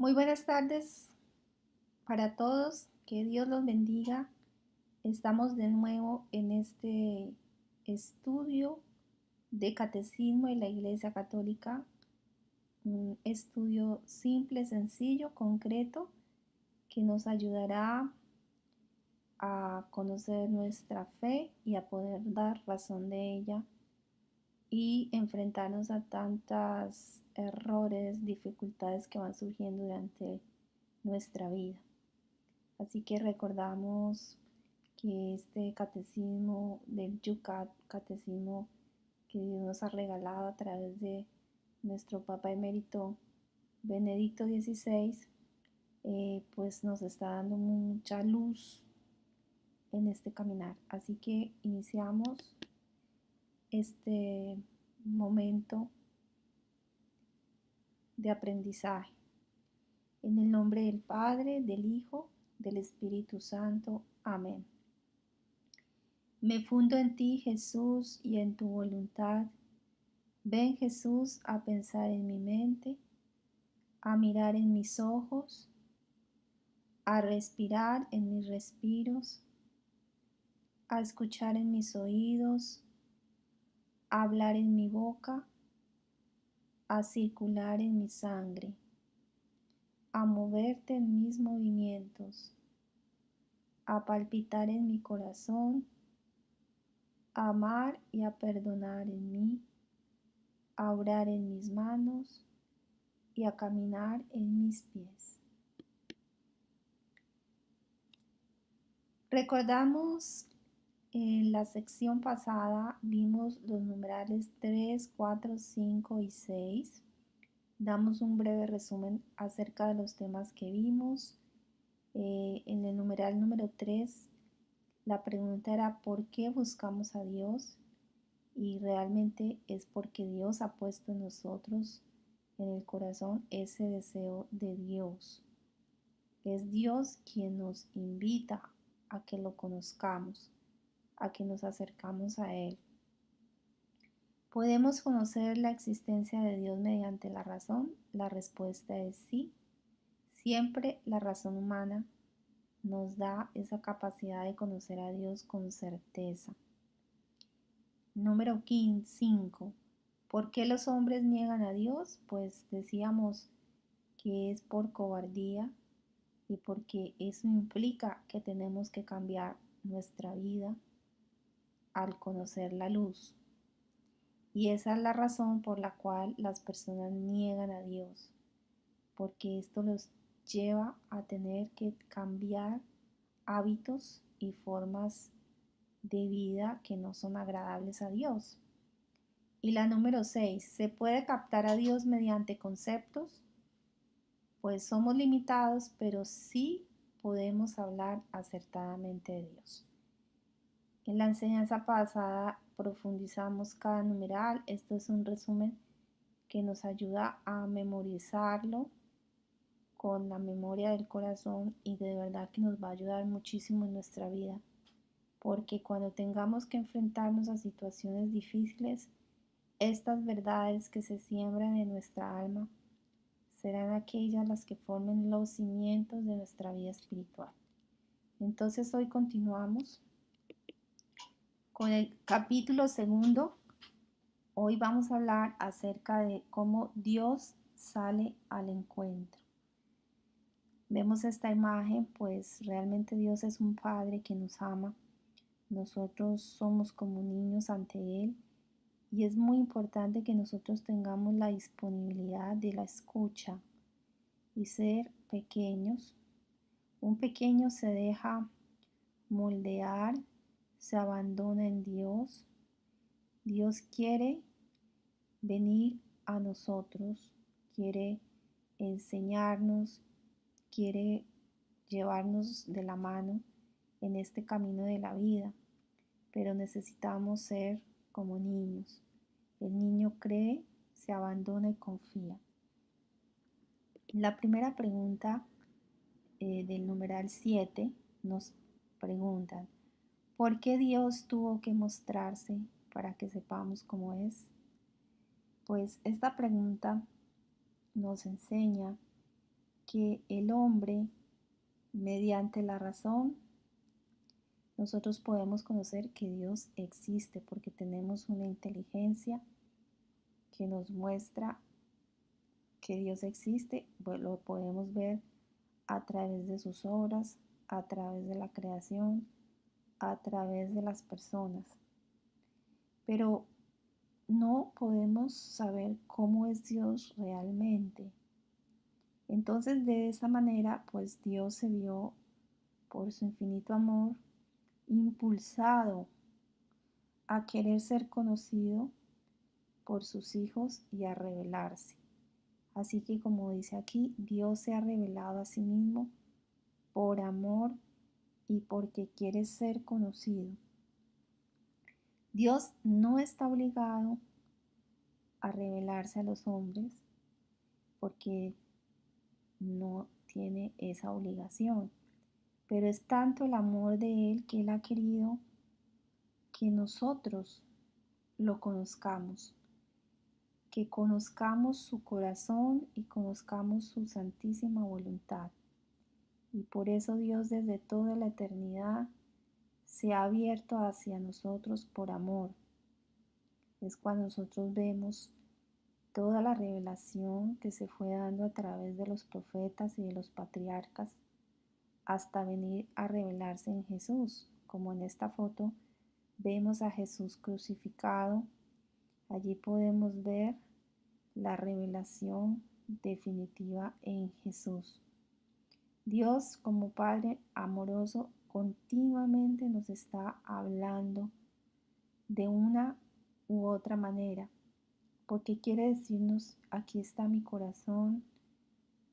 Muy buenas tardes para todos, que Dios los bendiga. Estamos de nuevo en este estudio de Catecismo de la Iglesia Católica, un estudio simple, sencillo, concreto, que nos ayudará a conocer nuestra fe y a poder dar razón de ella y enfrentarnos a tantos errores, dificultades que van surgiendo durante nuestra vida. Así que recordamos que este catecismo del Yucat, catecismo que Dios nos ha regalado a través de nuestro Papa Emérito Benedicto XVI, pues nos está dando mucha luz en este caminar. Así que iniciamos este momento de aprendizaje. En el nombre del Padre, del Hijo, del Espíritu Santo. Amén. Me fundo en ti, Jesús, y en tu voluntad. Ven, Jesús, a pensar en mi mente, a mirar en mis ojos, a respirar en mis respiros, a escuchar en mis oídos, a hablar en mi boca, a circular en mi sangre, a moverte en mis movimientos, a palpitar en mi corazón, a amar y a perdonar en mí, a orar en mis manos y a caminar en mis pies. Recordamos en la sección pasada vimos los numerales 3, 4, 5 y 6. Damos un breve resumen acerca de los temas que vimos. En el numeral número 3, la pregunta era ¿por qué buscamos a Dios? Y realmente es porque Dios ha puesto en nosotros, en el corazón, ese deseo de Dios. Es Dios quien nos invita a que lo conozcamos, a que nos acercamos a Él. ¿Podemos conocer la existencia de Dios mediante la razón? La respuesta es sí. Siempre la razón humana nos da esa capacidad de conocer a Dios con certeza. Número 5. ¿Por qué los hombres niegan a Dios? Pues decíamos que es por cobardía y porque eso implica que tenemos que cambiar nuestra vida al conocer la luz. Y esa es la razón por la cual las personas niegan a Dios, porque esto los lleva a tener que cambiar hábitos y formas de vida que no son agradables a Dios. Y la número 6, ¿se puede captar a Dios mediante conceptos? Pues somos limitados, pero sí podemos hablar acertadamente de Dios. En la enseñanza pasada profundizamos cada numeral. Esto es un resumen que nos ayuda a memorizarlo con la memoria del corazón y de verdad que nos va a ayudar muchísimo en nuestra vida. Porque cuando tengamos que enfrentarnos a situaciones difíciles, estas verdades que se siembran en nuestra alma serán aquellas las que formen los cimientos de nuestra vida espiritual. Entonces hoy continuamos con el capítulo 2. Hoy vamos a hablar acerca de cómo Dios sale al encuentro. Vemos esta imagen, pues realmente Dios es un Padre que nos ama. Nosotros somos como niños ante Él y es muy importante que nosotros tengamos la disponibilidad de la escucha y ser pequeños. Un pequeño se deja moldear, se abandona en Dios. Dios quiere venir a nosotros, quiere enseñarnos, quiere llevarnos de la mano en este camino de la vida, pero necesitamos ser como niños. El niño cree, se abandona y confía. La primera pregunta del numeral 7 nos preguntan, ¿por qué Dios tuvo que mostrarse para que sepamos cómo es? Pues esta pregunta nos enseña porque el hombre, mediante la razón, nosotros podemos conocer que Dios existe, porque tenemos una inteligencia que nos muestra que Dios existe. Pues lo podemos ver a través de sus obras, a través de la creación, a través de las personas. Pero no podemos saber cómo es Dios realmente. Entonces, de esa manera, pues Dios se vio, por su infinito amor, impulsado a querer ser conocido por sus hijos y a revelarse. Así que, como dice aquí, Dios se ha revelado a sí mismo por amor y porque quiere ser conocido. Dios no está obligado a revelarse a los hombres porque no tiene esa obligación, pero es tanto el amor de Él que Él ha querido que nosotros lo conozcamos, que conozcamos su corazón y conozcamos su santísima voluntad. Y por eso Dios desde toda la eternidad se ha abierto hacia nosotros por amor. Es cuando nosotros vemos toda la revelación que se fue dando a través de los profetas y de los patriarcas hasta venir a revelarse en Jesús. Como en esta foto vemos a Jesús crucificado, allí podemos ver la revelación definitiva en Jesús. Dios, como Padre amoroso, continuamente nos está hablando de una u otra manera, porque quiere decirnos: aquí está mi corazón,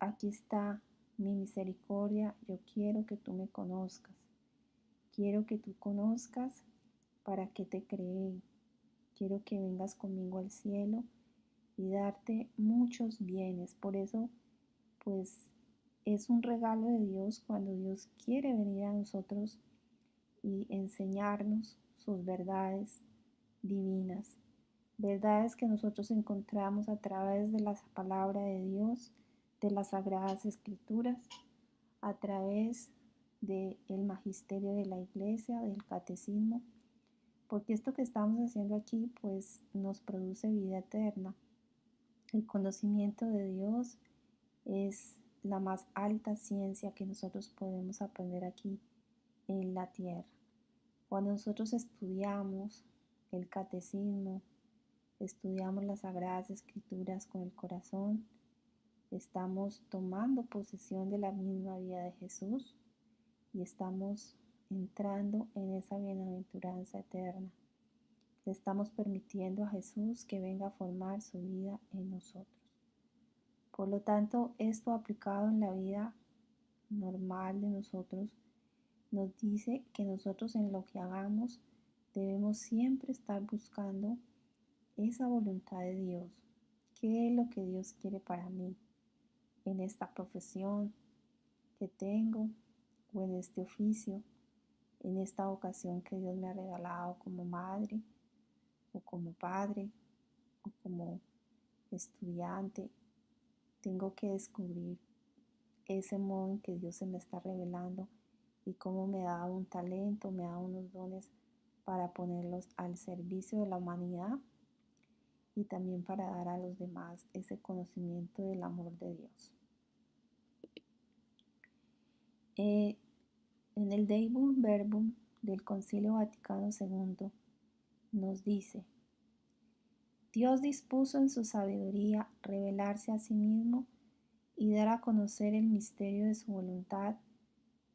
aquí está mi misericordia, yo quiero que tú me conozcas, quiero que tú conozcas para que te creé, quiero que vengas conmigo al cielo y darte muchos bienes. Por eso, pues, es un regalo de Dios cuando Dios quiere venir a nosotros y enseñarnos sus verdades divinas, verdades que nosotros encontramos a través de la palabra de Dios, de las sagradas escrituras, a través del magisterio de la iglesia, del catecismo, porque esto que estamos haciendo aquí pues nos produce vida eterna. El conocimiento de Dios es la más alta ciencia que nosotros podemos aprender aquí en la tierra. Cuando nosotros estudiamos el catecismo, estudiamos las sagradas escrituras con el corazón, estamos tomando posesión de la misma vida de Jesús y estamos entrando en esa bienaventuranza eterna. Le estamos permitiendo a Jesús que venga a formar su vida en nosotros. Por lo tanto, esto aplicado en la vida normal de nosotros nos dice que nosotros en lo que hagamos debemos siempre estar buscando esa voluntad de Dios. ¿Qué es lo que Dios quiere para mí en esta profesión que tengo o en este oficio, en esta vocación que Dios me ha regalado como madre o como padre o como estudiante? Tengo que descubrir ese modo en que Dios se me está revelando y cómo me da un talento, me da unos dones para ponerlos al servicio de la humanidad y también para dar a los demás ese conocimiento del amor de Dios. En el Deum Verbum del Concilio Vaticano II nos dice: Dios dispuso en su sabiduría revelarse a sí mismo y dar a conocer el misterio de su voluntad,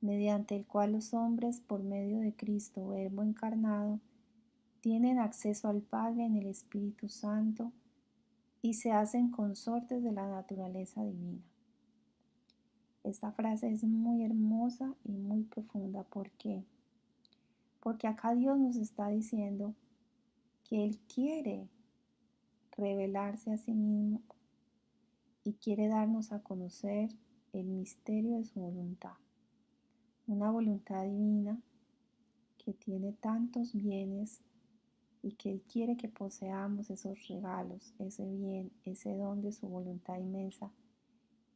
mediante el cual los hombres, por medio de Cristo, Verbo encarnado, tienen acceso al Padre en el Espíritu Santo y se hacen consortes de la naturaleza divina. Esta frase es muy hermosa y muy profunda. ¿Por qué? Porque acá Dios nos está diciendo que Él quiere revelarse a sí mismo y quiere darnos a conocer el misterio de su voluntad. Una voluntad divina que tiene tantos bienes y que Él quiere que poseamos esos regalos, ese bien, ese don de su voluntad inmensa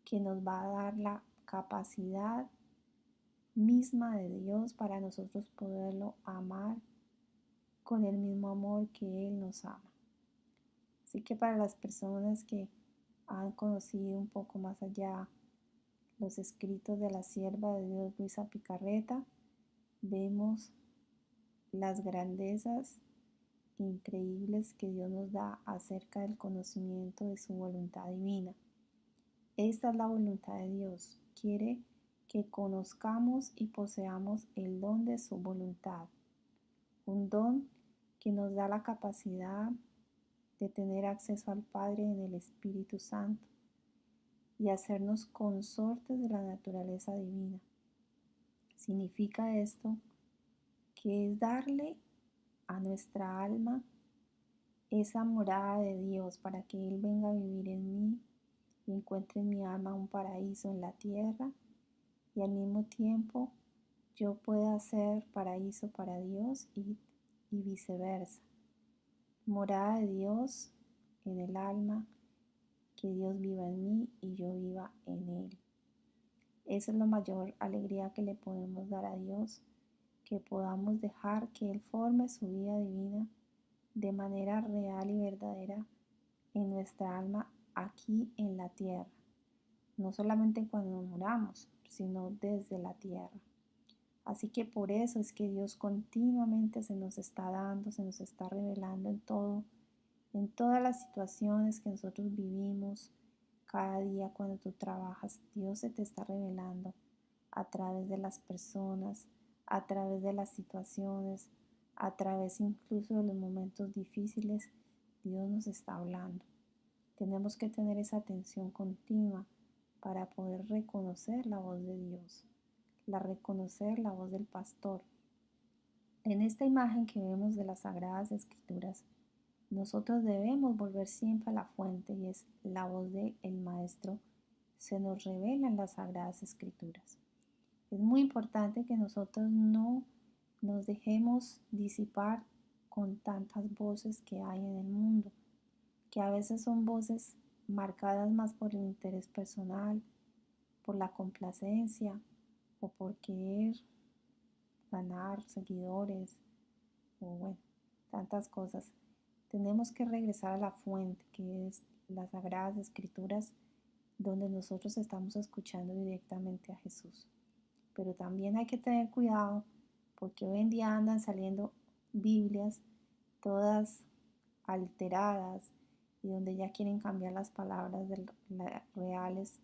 que nos va a dar la capacidad misma de Dios para nosotros poderlo amar con el mismo amor que Él nos ama. Así que para las personas que han conocido un poco más allá los escritos de la sierva de Dios Luisa Picarreta, vemos las grandezas increíbles que Dios nos da acerca del conocimiento de su voluntad divina. Esta es la voluntad de Dios. Quiere que conozcamos y poseamos el don de su voluntad. Un don que nos da la capacidad de tener acceso al Padre en el Espíritu Santo y hacernos consortes de la naturaleza divina. Significa esto que es darle a nuestra alma esa morada de Dios para que Él venga a vivir en mí y encuentre en mi alma un paraíso en la tierra y al mismo tiempo yo pueda ser paraíso para Dios y viceversa. Morada de Dios en el alma, que Dios viva en mí y yo viva en Él. Esa es la mayor alegría que le podemos dar a Dios, que podamos dejar que Él forme su vida divina de manera real y verdadera en nuestra alma aquí en la tierra. No solamente cuando nos muramos, sino desde la tierra. Así que por eso es que Dios continuamente se nos está dando, se nos está revelando en todas las situaciones que nosotros vivimos. Cada día cuando tú trabajas, Dios se te está revelando a través de las personas, a través de las situaciones, a través incluso de los momentos difíciles. Dios nos está hablando. Tenemos que tener esa atención continua para poder reconocer la voz de Dios, reconocer la voz del pastor. En esta imagen que vemos de las Sagradas Escrituras, nosotros debemos volver siempre a la fuente y es la voz del Maestro. Se nos revela en las Sagradas Escrituras. Es muy importante que nosotros no nos dejemos disipar con tantas voces que hay en el mundo, que a veces son voces marcadas más por el interés personal, por la complacencia o por querer ganar seguidores o bueno, tantas cosas. Tenemos que regresar a la fuente, que es las Sagradas Escrituras, donde nosotros estamos escuchando directamente a Jesús. Pero también hay que tener cuidado porque hoy en día andan saliendo Biblias todas alteradas y donde ya quieren cambiar las palabras reales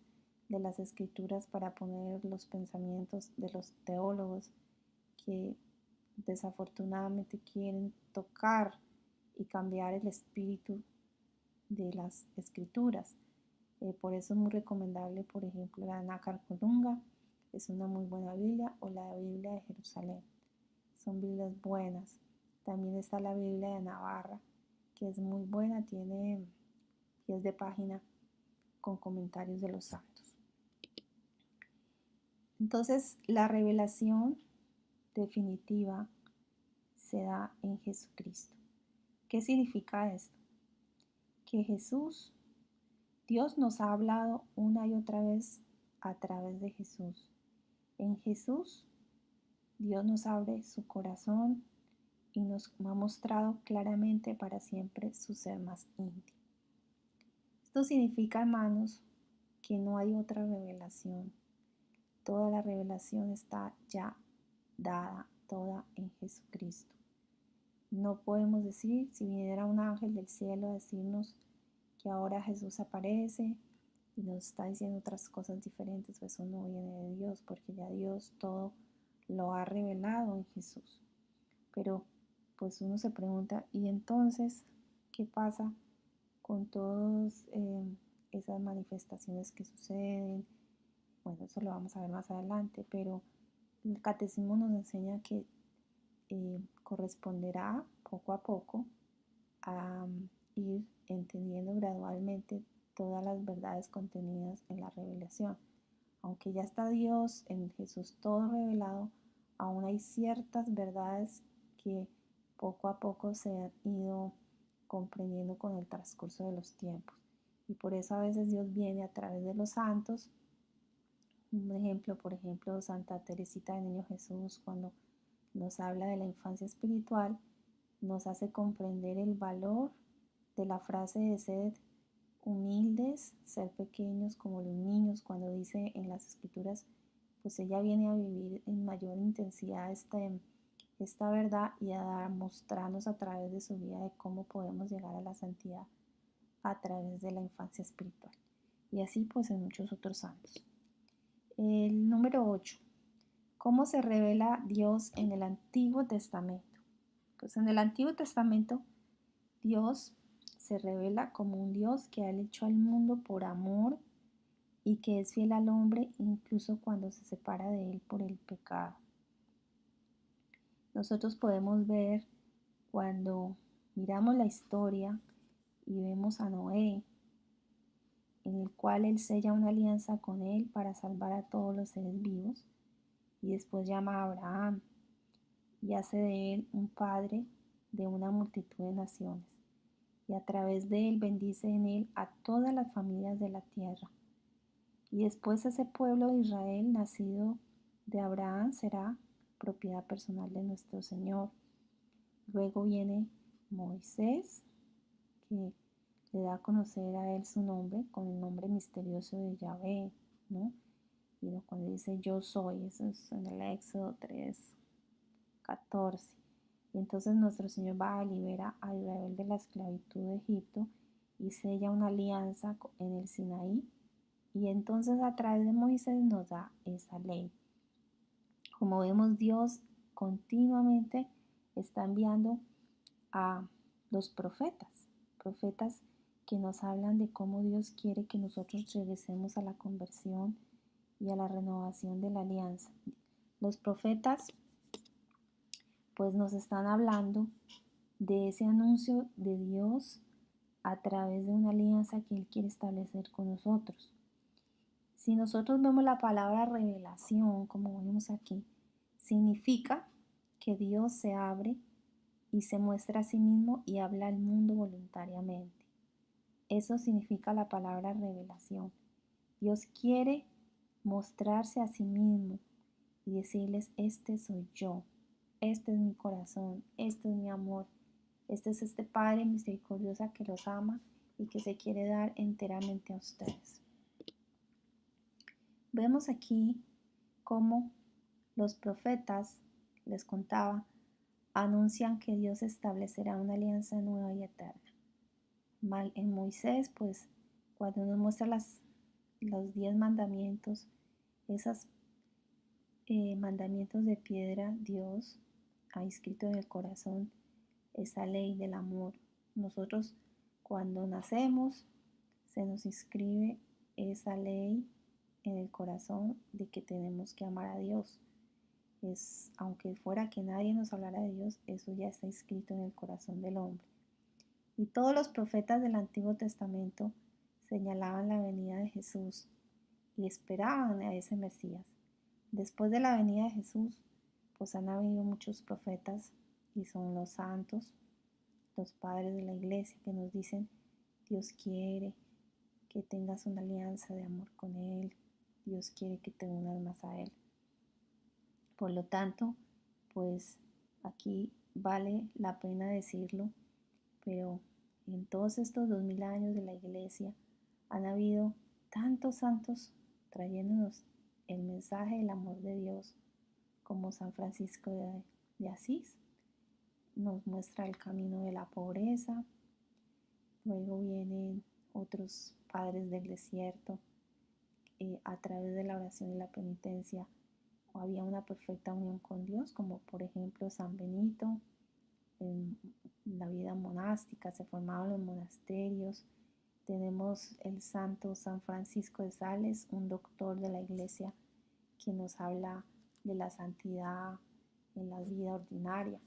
de las escrituras para poner los pensamientos de los teólogos que desafortunadamente quieren tocar y cambiar el espíritu de las escrituras. Por eso es muy recomendable, por ejemplo, la Nácar Colunga, es una muy buena Biblia, o la Biblia de Jerusalén. Son Biblias buenas. También está la Biblia de Navarra, que es muy buena, tiene pies de página con comentarios de los santos. Entonces, la revelación definitiva se da en Jesucristo. ¿Qué significa esto? Que Jesús, Dios nos ha hablado una y otra vez a través de Jesús. En Jesús, Dios nos abre su corazón y nos ha mostrado claramente para siempre su ser más íntimo. Esto significa, hermanos, que no hay otra revelación. Toda la revelación está ya dada, toda en Jesucristo. No podemos decir, si viniera un ángel del cielo a decirnos que ahora Jesús aparece y nos está diciendo otras cosas diferentes, pues eso no viene de Dios, porque ya Dios todo lo ha revelado en Jesús. Pero pues uno se pregunta, ¿y entonces qué pasa con todas esas manifestaciones que suceden? Bueno, eso lo vamos a ver más adelante, pero el catecismo nos enseña que corresponderá poco a poco a ir entendiendo gradualmente todas las verdades contenidas en la revelación. Aunque ya está Dios en Jesús todo revelado, aún hay ciertas verdades que poco a poco se han ido comprendiendo con el transcurso de los tiempos. Y por eso a veces Dios viene a través de los santos Un ejemplo, por ejemplo, Santa Teresita del Niño Jesús, cuando nos habla de la infancia espiritual, nos hace comprender el valor de la frase de sed humildes, ser pequeños como los niños, cuando dice en las escrituras, pues ella viene a vivir en mayor intensidad esta verdad y a mostrarnos a través de su vida de cómo podemos llegar a la santidad a través de la infancia espiritual. Y así pues en muchos otros santos. El número 8. ¿Cómo se revela Dios en el Antiguo Testamento? Pues en el Antiguo Testamento Dios se revela como un Dios que ha hecho al mundo por amor y que es fiel al hombre incluso cuando se separa de él por el pecado. Nosotros podemos ver cuando miramos la historia y vemos a Noé, en el cual él sella una alianza con él para salvar a todos los seres vivos, y después llama a Abraham y hace de él un padre de una multitud de naciones, y a través de él bendice en él a todas las familias de la tierra. Y después ese pueblo de Israel, nacido de Abraham, será propiedad personal de nuestro Señor. Luego viene Moisés, que le da a conocer a él su nombre con el nombre misterioso de Yahvé, ¿no? Y cuando dice yo soy, eso es en el Éxodo 3:14. Y entonces nuestro Señor va a liberar a Israel de la esclavitud de Egipto y sella una alianza en el Sinaí. Y entonces a través de Moisés nos da esa ley. Como vemos, Dios continuamente está enviando a los profetas que nos hablan de cómo Dios quiere que nosotros regresemos a la conversión y a la renovación de la alianza. Los profetas pues nos están hablando de ese anuncio de Dios a través de una alianza que Él quiere establecer con nosotros. Si nosotros vemos la palabra revelación, como vemos aquí, significa que Dios se abre y se muestra a sí mismo y habla al mundo voluntariamente. Eso significa la palabra revelación. Dios quiere mostrarse a sí mismo y decirles, este soy yo, este es mi corazón, este es mi amor, este es este Padre misericordioso que los ama y que se quiere dar enteramente a ustedes. Vemos aquí cómo los profetas, les contaba, anuncian que Dios establecerá una alianza nueva y eterna. En Moisés, pues, cuando nos muestra los 10 mandamientos, esos mandamientos de piedra, Dios ha inscrito en el corazón esa ley del amor. Nosotros, cuando nacemos, se nos inscribe esa ley en el corazón de que tenemos que amar a Dios. Aunque fuera que nadie nos hablara de Dios, eso ya está escrito en el corazón del hombre. Y todos los profetas del Antiguo Testamento señalaban la venida de Jesús y esperaban a ese Mesías. Después de la venida de Jesús, pues han habido muchos profetas y son los santos, los padres de la iglesia que nos dicen, Dios quiere que tengas una alianza de amor con Él, Dios quiere que te unas más a Él. Por lo tanto, pues aquí vale la pena decirlo, pero en todos estos 2000 años de la iglesia han habido tantos santos trayéndonos el mensaje del amor de Dios, como San Francisco de Asís. Nos muestra el camino de la pobreza. Luego vienen otros padres del desierto. A través de la oración y la penitencia había una perfecta unión con Dios, como por ejemplo San Benito. En la vida monástica se formaban los monasterios. Tenemos el santo San Francisco de Sales, un doctor de la iglesia que nos habla de la santidad en la vida ordinaria.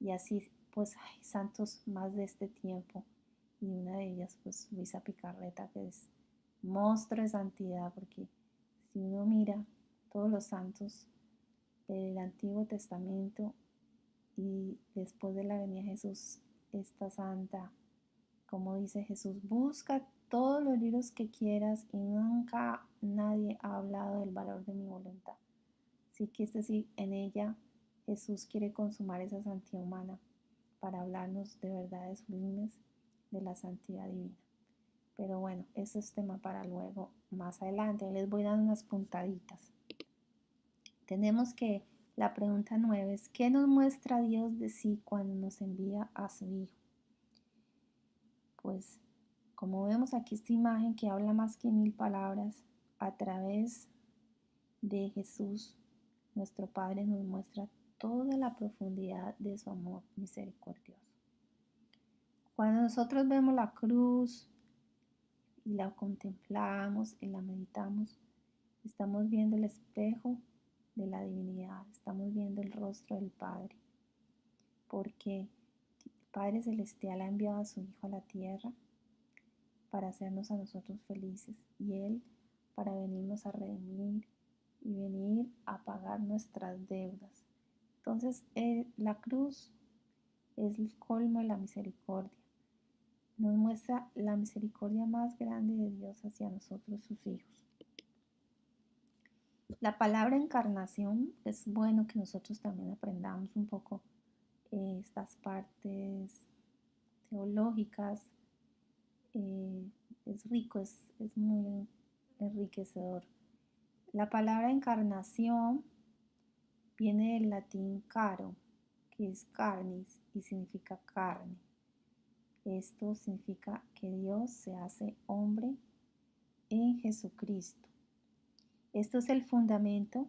Y así pues hay santos más de este tiempo, y una de ellas pues Luisa Picarreta, que es monstruo de santidad, porque si uno mira todos los santos del Antiguo Testamento y después de la venida de Jesús, esta santa, como dice Jesús, busca todos los libros que quieras y nunca nadie ha hablado del valor de mi voluntad. Así que es decir, en ella Jesús quiere consumar esa santidad humana para hablarnos de verdades sublimes de la santidad divina. Pero bueno, eso es tema para luego, más adelante. Les voy dando unas puntaditas. Tenemos que la pregunta 9 es, ¿qué nos muestra Dios de sí cuando nos envía a su Hijo? Pues, como vemos aquí esta imagen que habla más que 1000 palabras, a través de Jesús, nuestro Padre nos muestra toda la profundidad de su amor misericordioso. Cuando nosotros vemos la cruz y la contemplamos y la meditamos, estamos viendo el espejo de la divinidad, estamos viendo el rostro del Padre, porque el Padre Celestial ha enviado a su Hijo a la tierra para hacernos a nosotros felices y Él para venirnos a redimir y venir a pagar nuestras deudas. Entonces la cruz es el colmo de la misericordia. Nos muestra la misericordia más grande de Dios hacia nosotros, sus hijos. La palabra encarnación, es bueno que nosotros también aprendamos un poco estas partes teológicas. Es rico, es muy enriquecedor. La palabra encarnación viene del latín caro, que es carnis y significa carne. Esto significa que Dios se hace hombre en Jesucristo. Esto es el fundamento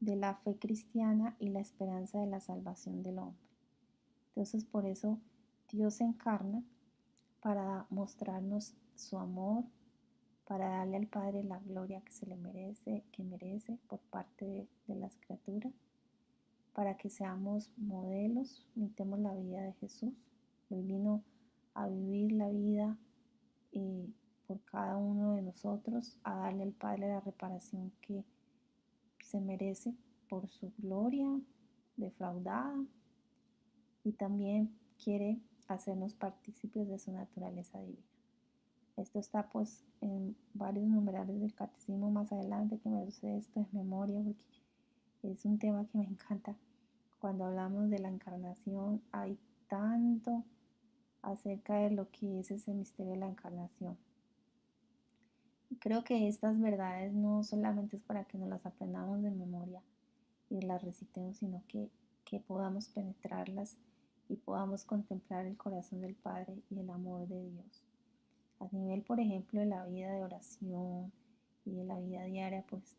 de la fe cristiana y la esperanza de la salvación del hombre. Entonces, por eso Dios se encarna para mostrarnos su amor, para darle al Padre la gloria que se le merece, por parte de las criaturas, para que seamos modelos, imitemos la vida de Jesús. Él vino a vivir la vida por cada uno de nosotros, a darle al Padre la reparación que se merece por su gloria defraudada, y también quiere hacernos partícipes de su naturaleza divina. Esto está pues en varios numerales del catecismo más adelante, que me lo sé esto de memoria porque es un tema que me encanta. Cuando hablamos de la encarnación hay tanto acerca de lo que es ese misterio de la encarnación. Y creo que estas verdades no solamente es para que nos las aprendamos de memoria y las recitemos, sino que podamos penetrarlas y podamos contemplar el corazón del Padre y el amor de Dios. A nivel, por ejemplo, de la vida de oración y de la vida diaria, pues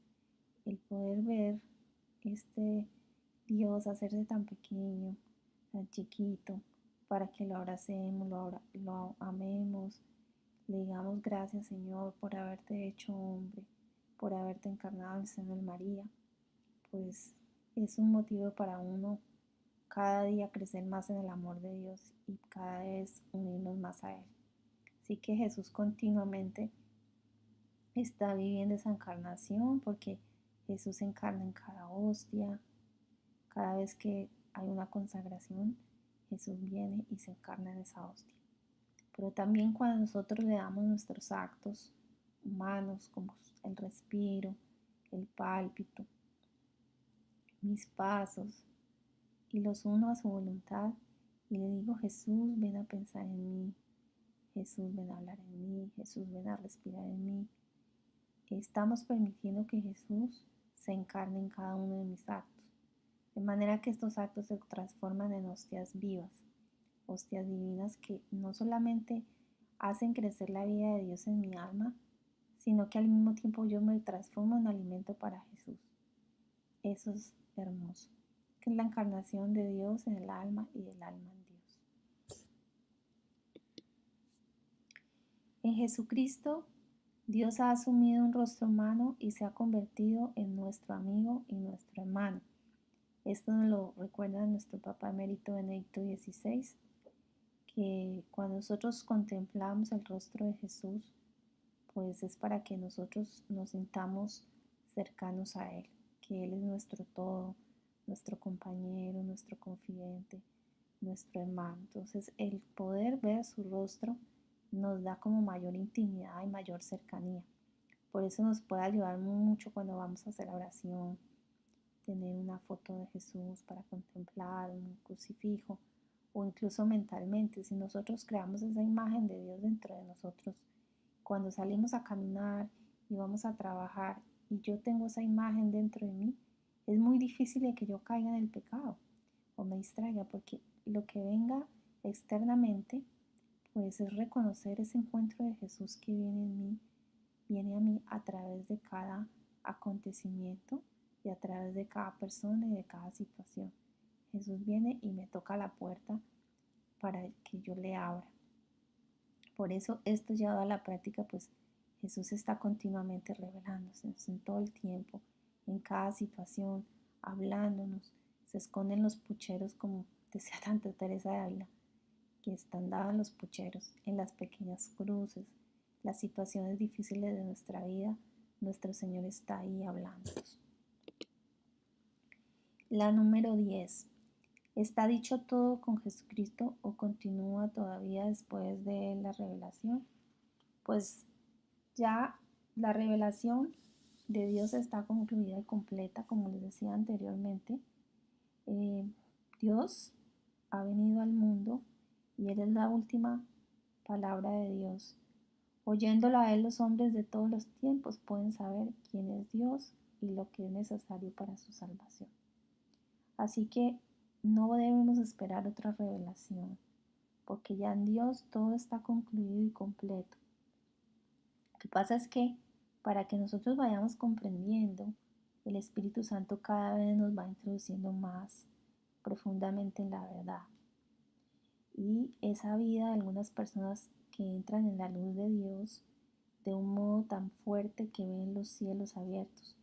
el poder ver este Dios hacerse tan pequeño, tan chiquito, para que lo abracemos, lo amemos, le digamos gracias, Señor, por haberte hecho hombre, por haberte encarnado en el seno de María, pues es un motivo para uno cada día crecer más en el amor de Dios y cada vez unirnos más a Él. Así que Jesús continuamente está viviendo esa encarnación, porque Jesús se encarna en cada hostia. Cada vez que hay una consagración, Jesús viene y se encarna en esa hostia. Pero también cuando nosotros le damos nuestros actos humanos, como el respiro, el pálpito, mis pasos, y los uno a su voluntad, y le digo: Jesús, ven a pensar en mí, Jesús, ven a hablar en mí, Jesús, ven a respirar en mí. Estamos permitiendo que Jesús se encarne en cada uno de mis actos, de manera que estos actos se transforman en hostias vivas, hostias divinas que no solamente hacen crecer la vida de Dios en mi alma, sino que al mismo tiempo yo me transformo en alimento para Jesús. Eso es hermoso, que es la encarnación de Dios en el alma y del alma en Dios. En Jesucristo, Dios ha asumido un rostro humano y se ha convertido en nuestro amigo y nuestro hermano. Esto nos lo recuerda nuestro Papa Emérito Benedicto XVI, que cuando nosotros contemplamos el rostro de Jesús, pues es para que nosotros nos sintamos cercanos a Él, que Él es nuestro todo, nuestro compañero, nuestro confidente, nuestro hermano. Entonces el poder ver su rostro nos da como mayor intimidad y mayor cercanía. Por eso nos puede ayudar mucho cuando vamos a hacer la oración, tener una foto de Jesús para contemplar, un crucifijo, o incluso mentalmente, si nosotros creamos esa imagen de Dios dentro de nosotros, cuando salimos a caminar y vamos a trabajar y yo tengo esa imagen dentro de mí, es muy difícil de que yo caiga en el pecado o me distraiga, porque lo que venga externamente, pues es reconocer ese encuentro de Jesús que viene en mí, viene a mí a través de cada acontecimiento y a través de cada persona y de cada situación. Jesús viene y me toca la puerta para que yo le abra. Por eso esto llevado a la práctica, pues Jesús está continuamente revelándose en todo el tiempo, en cada situación, hablándonos. Se esconden los pucheros, como decía Santa Teresa de Ávila, que están dados en los pucheros, en las pequeñas cruces, las situaciones difíciles de nuestra vida. Nuestro Señor está ahí hablándonos. La número 10. ¿Está dicho todo con Jesucristo o continúa todavía después de la revelación? Pues ya la revelación de Dios está concluida y completa, como les decía anteriormente. Dios ha venido al mundo y Él es la última palabra de Dios. Oyéndola a Él, los hombres de todos los tiempos pueden saber quién es Dios y lo que es necesario para su salvación. Así que no debemos esperar otra revelación, porque ya en Dios todo está concluido y completo. Lo que pasa es que para que nosotros vayamos comprendiendo, el Espíritu Santo cada vez nos va introduciendo más profundamente en la verdad. Y esa vida de algunas personas que entran en la luz de Dios de un modo tan fuerte que ven los cielos abiertos,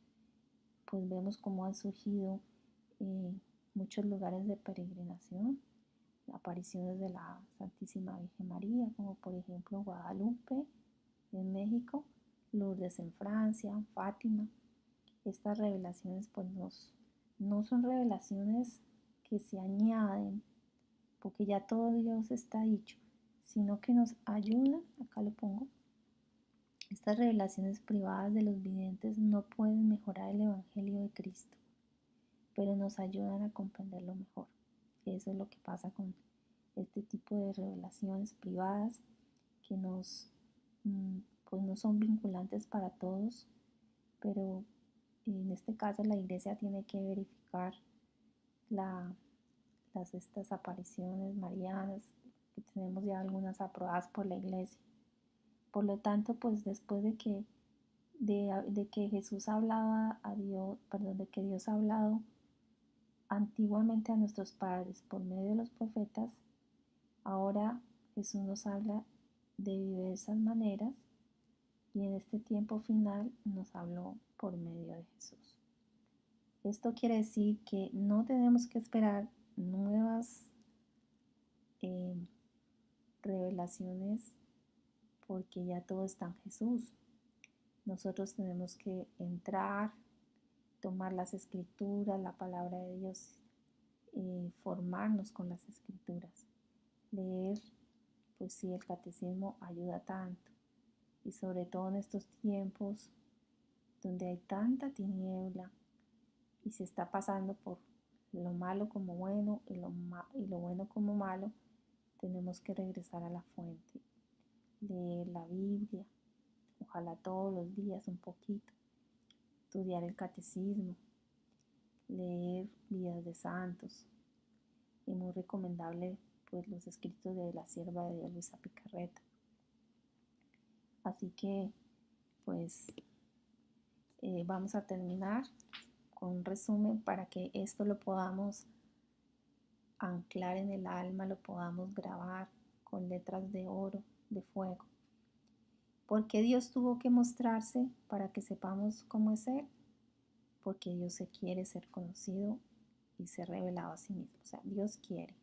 pues vemos cómo han surgido muchos lugares de peregrinación, apariciones de la Santísima Virgen María, como por ejemplo Guadalupe en México, Lourdes en Francia, Fátima. Estas revelaciones pues no son revelaciones que se añaden porque ya todo Dios está dicho, sino que nos ayudan, acá lo pongo, estas revelaciones privadas de los videntes no pueden mejorar el Evangelio de Cristo, pero nos ayudan a comprenderlo mejor. Eso es lo que pasa con este tipo de revelaciones privadas que pues no son vinculantes para todos, pero en este caso la iglesia tiene que verificar estas apariciones marianas, que tenemos ya algunas aprobadas por la iglesia. Por lo tanto, pues después de que Jesús hablaba a Dios, perdón, de que Dios ha hablado antiguamente a nuestros padres por medio de los profetas, ahora Jesús nos habla de diversas maneras y en este tiempo final nos habló por medio de Jesús. Esto quiere decir que no tenemos que esperar nuevas revelaciones porque ya todo está en Jesús. Nosotros tenemos que entrar, tomar las escrituras, la palabra de Dios, formarnos con las escrituras, leer, pues sí, el catecismo ayuda tanto y sobre todo en estos tiempos donde hay tanta tiniebla y se está pasando por lo malo como bueno y lo bueno como malo, tenemos que regresar a la fuente, leer la Biblia, ojalá todos los días un poquito, estudiar el catecismo, leer vidas de santos. Es muy recomendable pues los escritos de la sierva de Dios Luisa Picarreta. Así que pues vamos a terminar con un resumen para que esto lo podamos anclar en el alma, lo podamos grabar con letras de oro, de fuego. ¿Por qué Dios tuvo que mostrarse para que sepamos cómo es Él? Porque Dios se quiere ser conocido y ser revelado a sí mismo. O sea, Dios quiere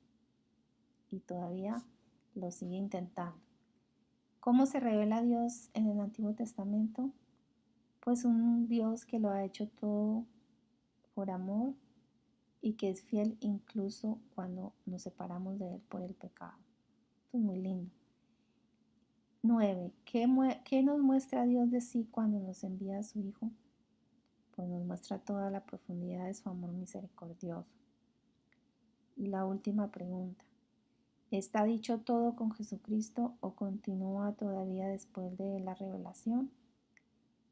y todavía lo sigue intentando. ¿Cómo se revela Dios en el Antiguo Testamento? Pues un Dios que lo ha hecho todo por amor y que es fiel incluso cuando nos separamos de Él por el pecado. Esto es muy lindo. 9. ¿Qué nos muestra Dios de sí cuando nos envía a su Hijo? Pues nos muestra toda la profundidad de su amor misericordioso. Y la última pregunta. ¿Está dicho todo con Jesucristo o continúa todavía después de la revelación?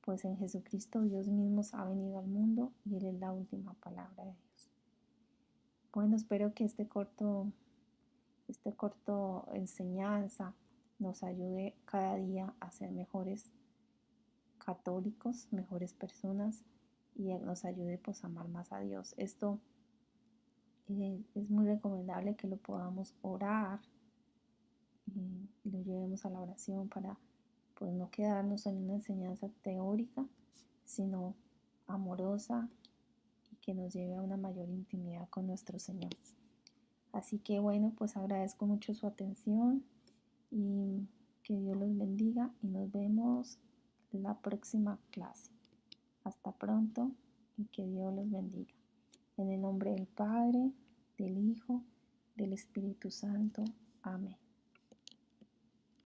Pues en Jesucristo Dios mismo ha venido al mundo y Él es la última palabra de Dios. Bueno, espero que este corto enseñanza nos ayude cada día a ser mejores católicos, mejores personas y nos ayude pues a amar más a Dios. Esto es muy recomendable que lo podamos orar y lo llevemos a la oración para pues no quedarnos en una enseñanza teórica, sino amorosa y que nos lleve a una mayor intimidad con nuestro Señor. Así que bueno, pues agradezco mucho su atención y que Dios los bendiga y nos vemos en la próxima clase. Hasta pronto y que Dios los bendiga. En el nombre del Padre, del Hijo, del Espíritu Santo. Amén.